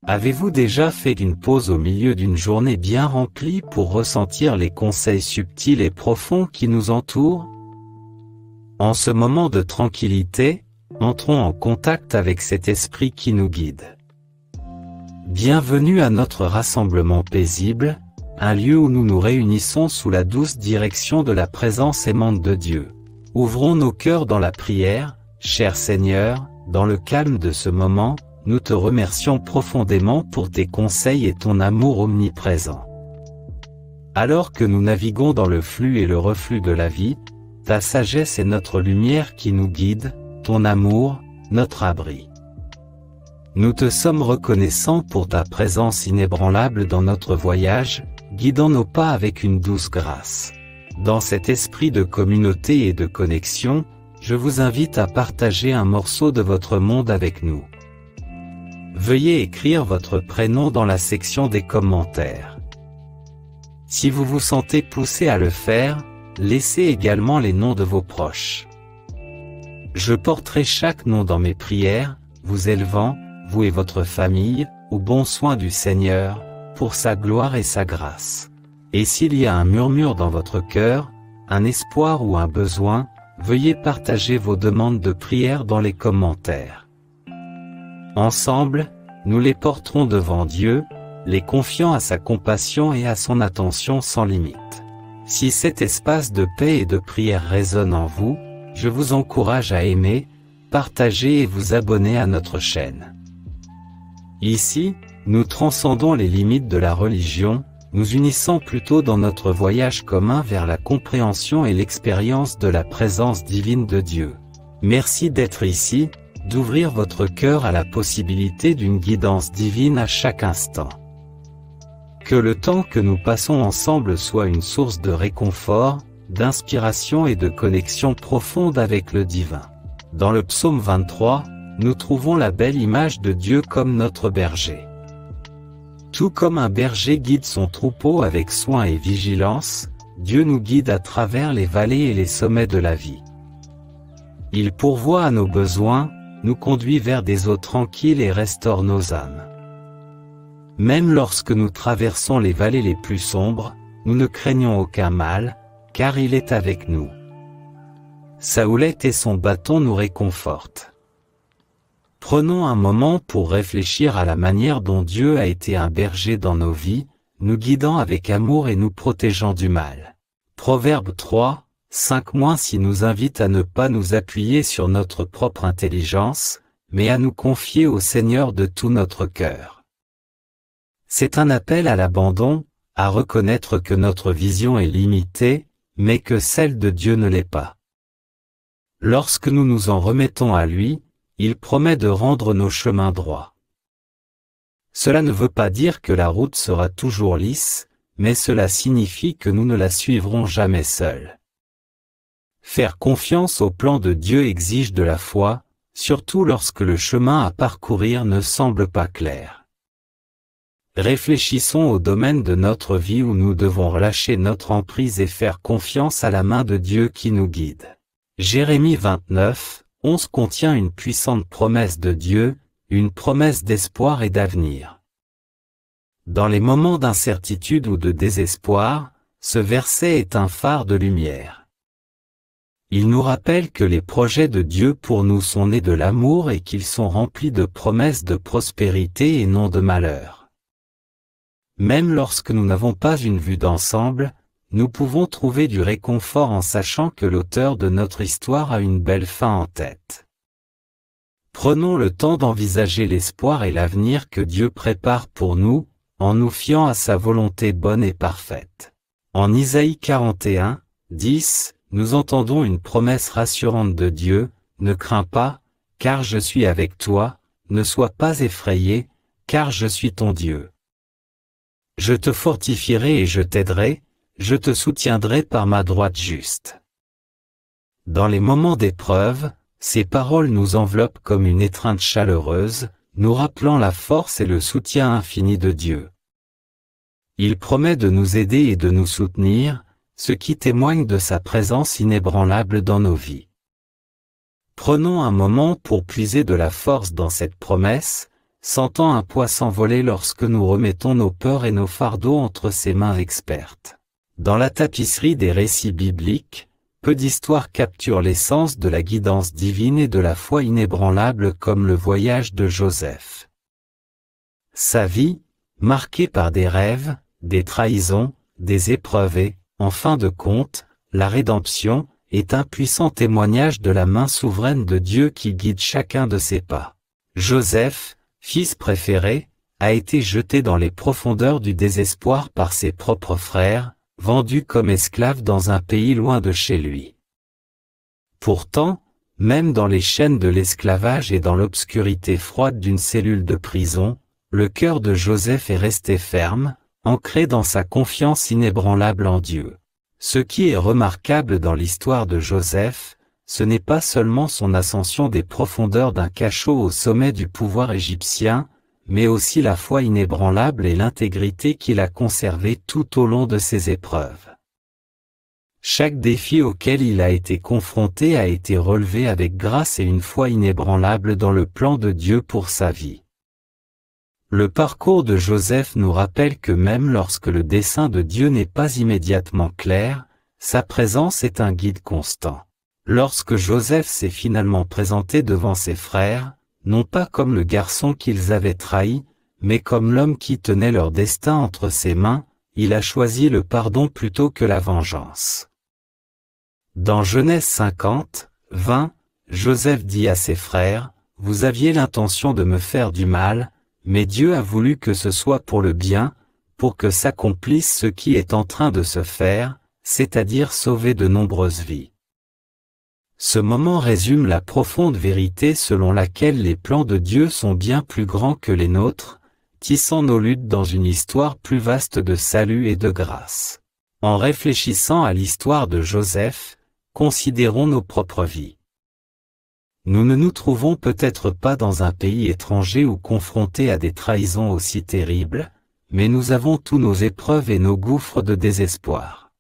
Avez-vous déjà fait une pause au milieu d'une journée bien remplie pour ressentir les conseils subtils et profonds qui nous entourent? En ce moment de tranquillité, entrons en contact avec cet esprit qui nous guide. Bienvenue à notre rassemblement paisible, un lieu où nous nous réunissons sous la douce direction de la présence aimante de Dieu. Ouvrons nos cœurs dans la prière, cher Seigneur, dans le calme de ce moment, nous te remercions profondément pour tes conseils et ton amour omniprésent. Alors que nous naviguons dans le flux et le reflux de la vie, ta sagesse est notre lumière qui nous guide, ton amour, notre abri. Nous te sommes reconnaissants pour ta présence inébranlable dans notre voyage, guidant nos pas avec une douce grâce. Dans cet esprit de communauté et de connexion, je vous invite à partager un morceau de votre monde avec nous. Veuillez écrire votre prénom dans la section des commentaires. Si vous vous sentez poussé à le faire, laissez également les noms de vos proches. Je porterai chaque nom dans mes prières, vous élevant, vous et votre famille, au bon soin du Seigneur, pour sa gloire et sa grâce. Et s'il y a un murmure dans votre cœur, un espoir ou un besoin, veuillez partager vos demandes de prière dans les commentaires. Ensemble, nous les porterons devant Dieu, les confiant à sa compassion et à son attention sans limite. Si cet espace de paix et de prière résonne en vous, je vous encourage à aimer, partager et vous abonner à notre chaîne. Ici, nous transcendons les limites de la religion, nous unissant plutôt dans notre voyage commun vers la compréhension et l'expérience de la présence divine de Dieu. Merci d'être ici, d'ouvrir votre cœur à la possibilité d'une guidance divine à chaque instant. Que le temps que nous passons ensemble soit une source de réconfort, d'inspiration et de connexion profonde avec le divin. Dans le psaume 23, nous trouvons la belle image de Dieu comme notre berger. Tout comme un berger guide son troupeau avec soin et vigilance, Dieu nous guide à travers les vallées et les sommets de la vie. Il pourvoit à nos besoins, nous conduit vers des eaux tranquilles et restaure nos âmes. Même lorsque nous traversons les vallées les plus sombres, nous ne craignons aucun mal, car il est avec nous. Sa houlette et son bâton nous réconfortent. Prenons un moment pour réfléchir à la manière dont Dieu a été un berger dans nos vies, nous guidant avec amour et nous protégeant du mal. Proverbe 3, 5- nous invite à ne pas nous appuyer sur notre propre intelligence, mais à nous confier au Seigneur de tout notre cœur. C'est un appel à l'abandon, à reconnaître que notre vision est limitée, mais que celle de Dieu ne l'est pas. Lorsque nous nous en remettons à lui, il promet de rendre nos chemins droits. Cela ne veut pas dire que la route sera toujours lisse, mais cela signifie que nous ne la suivrons jamais seuls. Faire confiance au plan de Dieu exige de la foi, surtout lorsque le chemin à parcourir ne semble pas clair. Réfléchissons au domaine de notre vie où nous devons relâcher notre emprise et faire confiance à la main de Dieu qui nous guide. Jérémie 29, 11 contient une puissante promesse de Dieu, une promesse d'espoir et d'avenir. Dans les moments d'incertitude ou de désespoir, ce verset est un phare de lumière. Il nous rappelle que les projets de Dieu pour nous sont nés de l'amour et qu'ils sont remplis de promesses de prospérité et non de malheur. Même lorsque nous n'avons pas une vue d'ensemble, nous pouvons trouver du réconfort en sachant que l'auteur de notre histoire a une belle fin en tête. Prenons le temps d'envisager l'espoir et l'avenir que Dieu prépare pour nous, en nous fiant à sa volonté bonne et parfaite. En Isaïe 41, 10, nous entendons une promesse rassurante de Dieu, « Ne crains pas, car je suis avec toi, ne sois pas effrayé, car je suis ton Dieu. Je te fortifierai et je t'aiderai, je te soutiendrai par ma droite juste. » Dans les moments d'épreuve, ces paroles nous enveloppent comme une étreinte chaleureuse, nous rappelant la force et le soutien infini de Dieu. Il promet de nous aider et de nous soutenir, ce qui témoigne de sa présence inébranlable dans nos vies. Prenons un moment pour puiser de la force dans cette promesse, sentant un poids s'envoler lorsque nous remettons nos peurs et nos fardeaux entre ses mains expertes. Dans la tapisserie des récits bibliques, peu d'histoires capturent l'essence de la guidance divine et de la foi inébranlable comme le voyage de Joseph. Sa vie, marquée par des rêves, des trahisons, des épreuves et, en fin de compte, la rédemption, est un puissant témoignage de la main souveraine de Dieu qui guide chacun de ses pas. Joseph, fils préféré, a été jeté dans les profondeurs du désespoir par ses propres frères, vendu comme esclave dans un pays loin de chez lui. Pourtant, même dans les chaînes de l'esclavage et dans l'obscurité froide d'une cellule de prison, le cœur de Joseph est resté ferme, ancré dans sa confiance inébranlable en Dieu. Ce qui est remarquable dans l'histoire de Joseph, ce n'est pas seulement son ascension des profondeurs d'un cachot au sommet du pouvoir égyptien, mais aussi la foi inébranlable et l'intégrité qu'il a conservée tout au long de ses épreuves. Chaque défi auquel il a été confronté a été relevé avec grâce et une foi inébranlable dans le plan de Dieu pour sa vie. Le parcours de Joseph nous rappelle que même lorsque le dessein de Dieu n'est pas immédiatement clair, sa présence est un guide constant. Lorsque Joseph s'est finalement présenté devant ses frères, non pas comme le garçon qu'ils avaient trahi, mais comme l'homme qui tenait leur destin entre ses mains, il a choisi le pardon plutôt que la vengeance. Dans Genèse 50, 20, Joseph dit à ses frères, « Vous aviez l'intention de me faire du mal, mais Dieu a voulu que ce soit pour le bien, pour que s'accomplisse ce qui est en train de se faire, c'est-à-dire sauver de nombreuses vies. » Ce moment résume la profonde vérité selon laquelle les plans de Dieu sont bien plus grands que les nôtres, tissant nos luttes dans une histoire plus vaste de salut et de grâce. En réfléchissant à l'histoire de Joseph, considérons nos propres vies. Nous ne nous trouvons peut-être pas dans un pays étranger ou confrontés à des trahisons aussi terribles, mais nous avons tous nos épreuves et nos gouffres de désespoir.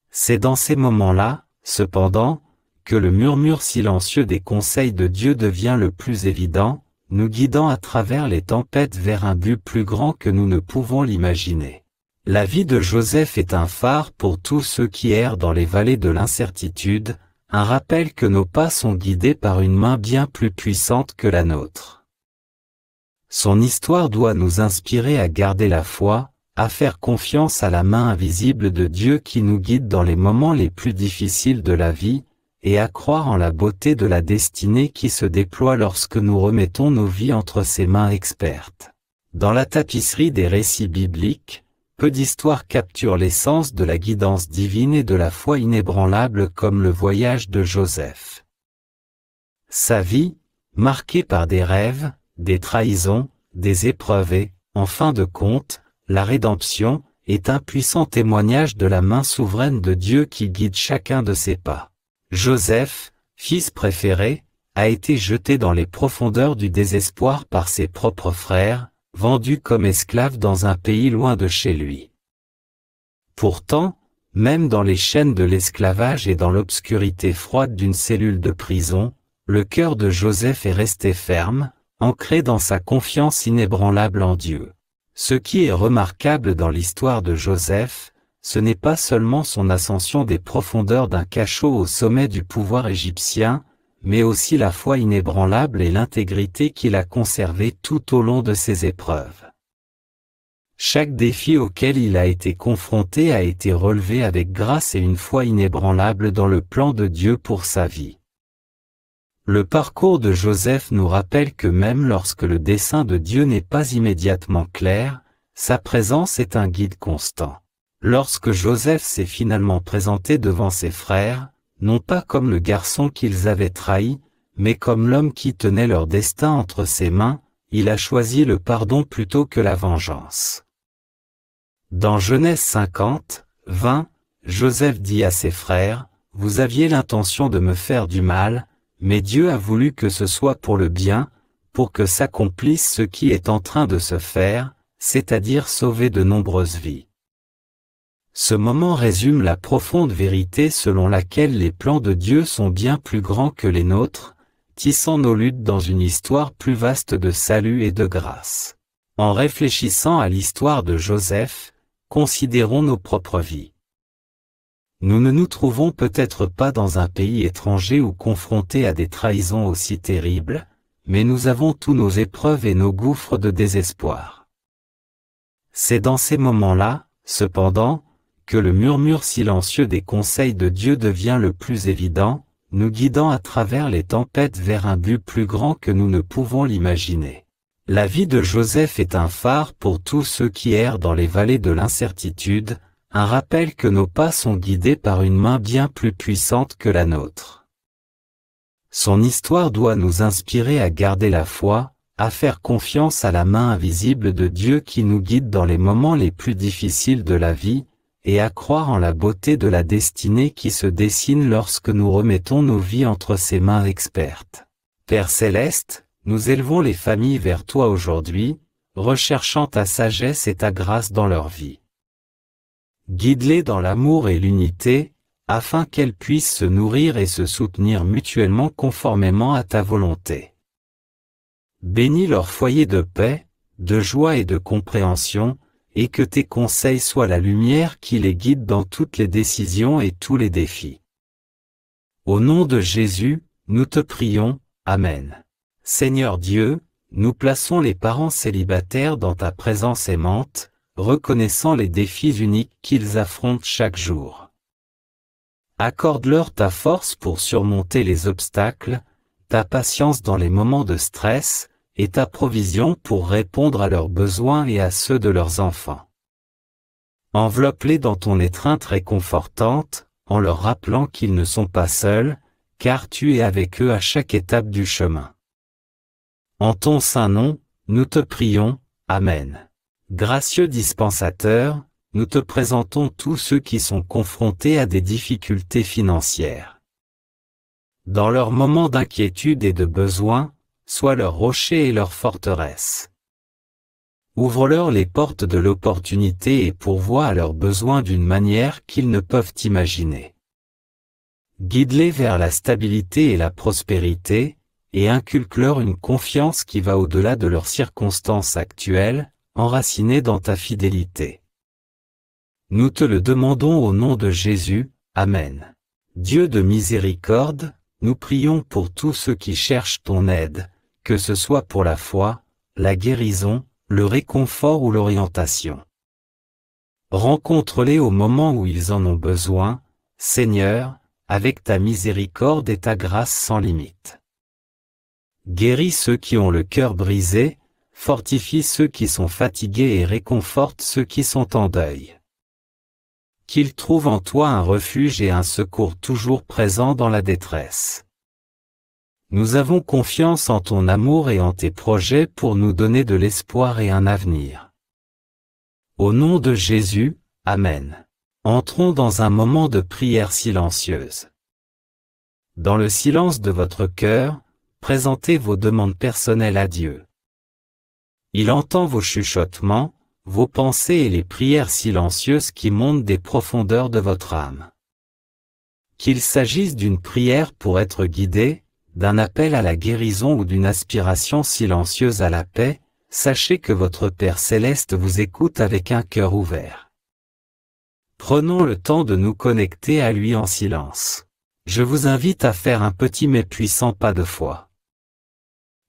C'est dans ces moments-là, cependant, que le murmure silencieux des conseils de Dieu devient le plus évident, nous guidant à travers les tempêtes vers un but plus grand que nous ne pouvons l'imaginer. La vie de Joseph est un phare pour tous ceux qui errent dans les vallées de l'incertitude, un rappel que nos pas sont guidés par une main bien plus puissante que la nôtre. Son histoire doit nous inspirer à garder la foi, à faire confiance à la main invisible de Dieu qui nous guide dans les moments les plus difficiles de la vie, et à croire en la beauté de la destinée qui se déploie lorsque nous remettons nos vies entre ses mains expertes. Dans la tapisserie des récits bibliques, peu d'histoires capturent l'essence de la guidance divine et de la foi inébranlable comme le voyage de Joseph. Sa vie, marquée par des rêves, des trahisons, des épreuves et, en fin de compte, la rédemption, est un puissant témoignage de la main souveraine de Dieu qui guide chacun de ses pas. Joseph, fils préféré, a été jeté dans les profondeurs du désespoir par ses propres frères, vendu comme esclave dans un pays loin de chez lui. Pourtant, même dans les chaînes de l'esclavage et dans l'obscurité froide d'une cellule de prison, le cœur de Joseph est resté ferme, ancré dans sa confiance inébranlable en Dieu. Ce qui est remarquable dans l'histoire de Joseph, ce n'est pas seulement son ascension des profondeurs d'un cachot au sommet du pouvoir égyptien, mais aussi la foi inébranlable et l'intégrité qu'il a conservée tout au long de ses épreuves. Chaque défi auquel il a été confronté a été relevé avec grâce et une foi inébranlable dans le plan de Dieu pour sa vie. Le parcours de Joseph nous rappelle que même lorsque le dessein de Dieu n'est pas immédiatement clair, sa présence est un guide constant. Lorsque Joseph s'est finalement présenté devant ses frères, non pas comme le garçon qu'ils avaient trahi, mais comme l'homme qui tenait leur destin entre ses mains, il a choisi le pardon plutôt que la vengeance. Dans Genèse 50, 20, Joseph dit à ses frères, « Vous aviez l'intention de me faire du mal, mais Dieu a voulu que ce soit pour le bien, pour que s'accomplisse ce qui est en train de se faire, c'est-à-dire sauver de nombreuses vies. » Ce moment résume la profonde vérité selon laquelle les plans de Dieu sont bien plus grands que les nôtres, tissant nos luttes dans une histoire plus vaste de salut et de grâce. En réfléchissant à l'histoire de Joseph, considérons nos propres vies. Nous ne nous trouvons peut-être pas dans un pays étranger ou confrontés à des trahisons aussi terribles, mais nous avons tous nos épreuves et nos gouffres de désespoir. C'est dans ces moments-là, cependant, que le murmure silencieux des conseils de Dieu devient le plus évident, nous guidant à travers les tempêtes vers un but plus grand que nous ne pouvons l'imaginer. La vie de Joseph est un phare pour tous ceux qui errent dans les vallées de l'incertitude, un rappel que nos pas sont guidés par une main bien plus puissante que la nôtre. Son histoire doit nous inspirer à garder la foi, à faire confiance à la main invisible de Dieu qui nous guide dans les moments les plus difficiles de la vie, et à croire en la beauté de la destinée qui se dessine lorsque nous remettons nos vies entre ses mains expertes. Père Céleste, nous élevons les familles vers toi aujourd'hui, recherchant ta sagesse et ta grâce dans leur vie. Guide-les dans l'amour et l'unité, afin qu'elles puissent se nourrir et se soutenir mutuellement conformément à ta volonté. Bénis leur foyer de paix, de joie et de compréhension, et que tes conseils soient la lumière qui les guide dans toutes les décisions et tous les défis. Au nom de Jésus, nous te prions, Amen. Seigneur Dieu, nous plaçons les parents célibataires dans ta présence aimante, reconnaissant les défis uniques qu'ils affrontent chaque jour. Accorde-leur ta force pour surmonter les obstacles, ta patience dans les moments de stress, et ta provision pour répondre à leurs besoins et à ceux de leurs enfants. Enveloppe-les dans ton étreinte réconfortante, en leur rappelant qu'ils ne sont pas seuls, car tu es avec eux à chaque étape du chemin. En ton saint nom, nous te prions, Amen. Gracieux dispensateur, nous te présentons tous ceux qui sont confrontés à des difficultés financières. Dans leurs moments d'inquiétude et de besoin, sois leur rocher et leur forteresse. Ouvre-leur les portes de l'opportunité et pourvois à leurs besoins d'une manière qu'ils ne peuvent imaginer. Guide-les vers la stabilité et la prospérité, et inculque-leur une confiance qui va au-delà de leurs circonstances actuelles, enracinée dans ta fidélité. Nous te le demandons au nom de Jésus, Amen. Dieu de miséricorde, nous prions pour tous ceux qui cherchent ton aide, que ce soit pour la foi, la guérison, le réconfort ou l'orientation. Rencontre-les au moment où ils en ont besoin, Seigneur, avec ta miséricorde et ta grâce sans limite. Guéris ceux qui ont le cœur brisé, fortifie ceux qui sont fatigués et réconforte ceux qui sont en deuil. Qu'ils trouvent en toi un refuge et un secours toujours présents dans la détresse. Nous avons confiance en ton amour et en tes projets pour nous donner de l'espoir et un avenir. Au nom de Jésus, Amen. Entrons dans un moment de prière silencieuse. Dans le silence de votre cœur, présentez vos demandes personnelles à Dieu. Il entend vos chuchotements, vos pensées et les prières silencieuses qui montent des profondeurs de votre âme. Qu'il s'agisse d'une prière pour être guidé, d'un appel à la guérison ou d'une aspiration silencieuse à la paix, sachez que votre Père Céleste vous écoute avec un cœur ouvert. Prenons le temps de nous connecter à lui en silence. Je vous invite à faire un petit mais puissant pas de foi.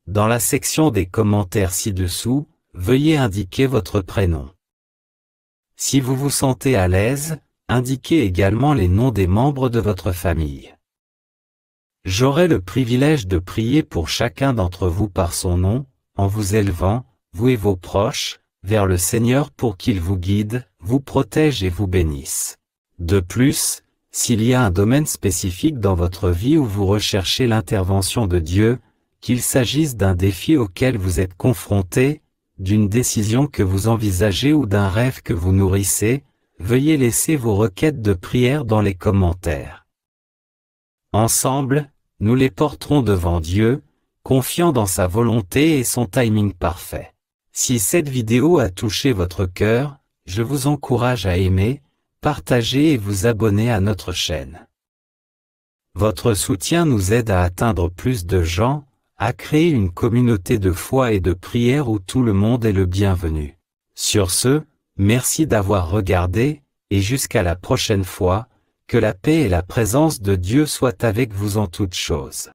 Dans la section des commentaires ci-dessous, veuillez indiquer votre prénom. Si vous vous sentez à l'aise, indiquez également les noms des membres de votre famille. J'aurai le privilège de prier pour chacun d'entre vous par son nom, en vous élevant, vous et vos proches, vers le Seigneur pour qu'il vous guide, vous protège et vous bénisse. De plus, s'il y a un domaine spécifique dans votre vie où vous recherchez l'intervention de Dieu, qu'il s'agisse d'un défi auquel vous êtes confronté, d'une décision que vous envisagez ou d'un rêve que vous nourrissez, veuillez laisser vos requêtes de prière dans les commentaires. Ensemble, nous les porterons devant Dieu, confiant dans sa volonté et son timing parfait. Si cette vidéo a touché votre cœur, je vous encourage à aimer, partager et vous abonner à notre chaîne. Votre soutien nous aide à atteindre plus de gens, à créer une communauté de foi et de prière où tout le monde est le bienvenu. Sur ce, merci d'avoir regardé, et jusqu'à la prochaine fois, que la paix et la présence de Dieu soient avec vous en toutes choses.